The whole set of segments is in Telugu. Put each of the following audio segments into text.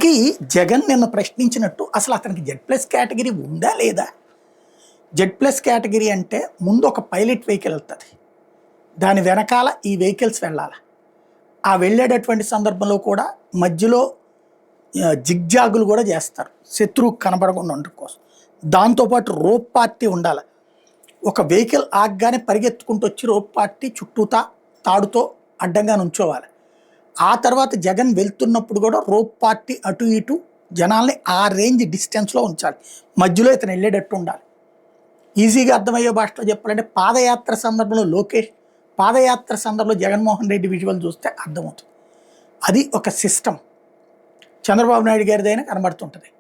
దీనికి జగన్ నిన్న ప్రశ్నించినట్టు అసలు అతనికి Z+ కేటగిరీ ఉందా లేదా? Z+ కేటగిరీ అంటే ముందు ఒక పైలట్ వెహికల్ వెళ్తుంది, దాని వెనకాల ఈ వెహికల్స్ వెళ్ళాలి. ఆ వెళ్ళేటటువంటి సందర్భంలో కూడా మధ్యలో జిగ్జాగులు కూడా చేస్తారు శత్రువు కనబడకుండా ఉండడం కోసం. దాంతోపాటు రోప్ పార్టీ ఉండాలి. ఒక వెహికల్ ఆగ్గానే పరిగెత్తుకుంటూ వచ్చి రోప్ పార్టీ చుట్టూతా తాడుతో అడ్డంగా నుంచోవాలి. ఆ తర్వాత జగన్ వెళ్తున్నప్పుడు కూడా రోప్ పార్టీ అటు ఇటు జనాల్ని ఆ రేంజ్ డిస్టెన్స్లో ఉంచాలి. మధ్యలో ఇతను వెళ్ళేటట్టు ఉండాలి. ఈజీగా అర్థమయ్యే భాషలో చెప్పాలంటే పాదయాత్ర సందర్భంలో లోకేష్ పాదయాత్ర సందర్భంలో జగన్మోహన్ రెడ్డి విజువల్ చూస్తే అర్థమవుతుంది. అది ఒక సిస్టమ్. చంద్రబాబు నాయుడు గారిదైనా కనబడుతుంటుంది.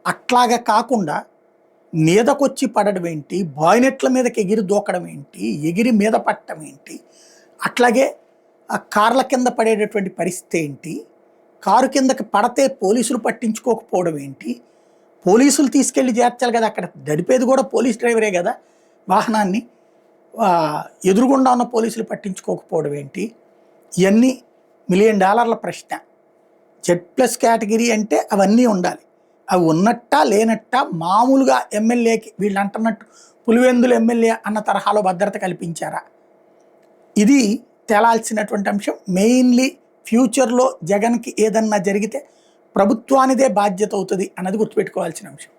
అట్లాగా కాకుండా మీదకొచ్చి పడడం ఏంటి, బాయినెట్ల మీదకి ఎగిరి దూకడం ఏంటి, ఎగిరి మీద పట్టడం ఏంటి, అట్లాగే ఆ కార్ల కింద పడేటటువంటి పరిస్థితి ఏంటి, కారు కిందకి పడితే పోలీసులు పట్టించుకోకపోవడం ఏంటి, పోలీసులు తీసుకెళ్ళి చేర్చాలి కదా, అక్కడ నడిపేది కూడా పోలీస్ డ్రైవరే కదా వాహనాన్ని, ఎదురుగుండా ఉన్న పోలీసులు పట్టించుకోకపోవడం ఏంటి, ఇవన్నీ $1 మిలియన్ ప్రశ్న. Z+ కేటగిరీ అంటే అవన్నీ ఉండాలి. అవి ఉన్నట్టా లేనట్టా మామూలుగా ఎమ్మెల్యేకి వీళ్ళు అంటున్నట్టు పులివెందుల ఎమ్మెల్యే అన్న తరహాలో భద్రత కల్పించారా, ఇది తేలాల్సినటువంటి అంశం. మెయిన్లీ ఫ్యూచర్లో జగన్కి ఏదన్నా జరిగితే ప్రభుత్వానిదే బాధ్యత అవుతుంది అన్నది గుర్తుపెట్టుకోవాల్సిన అంశం.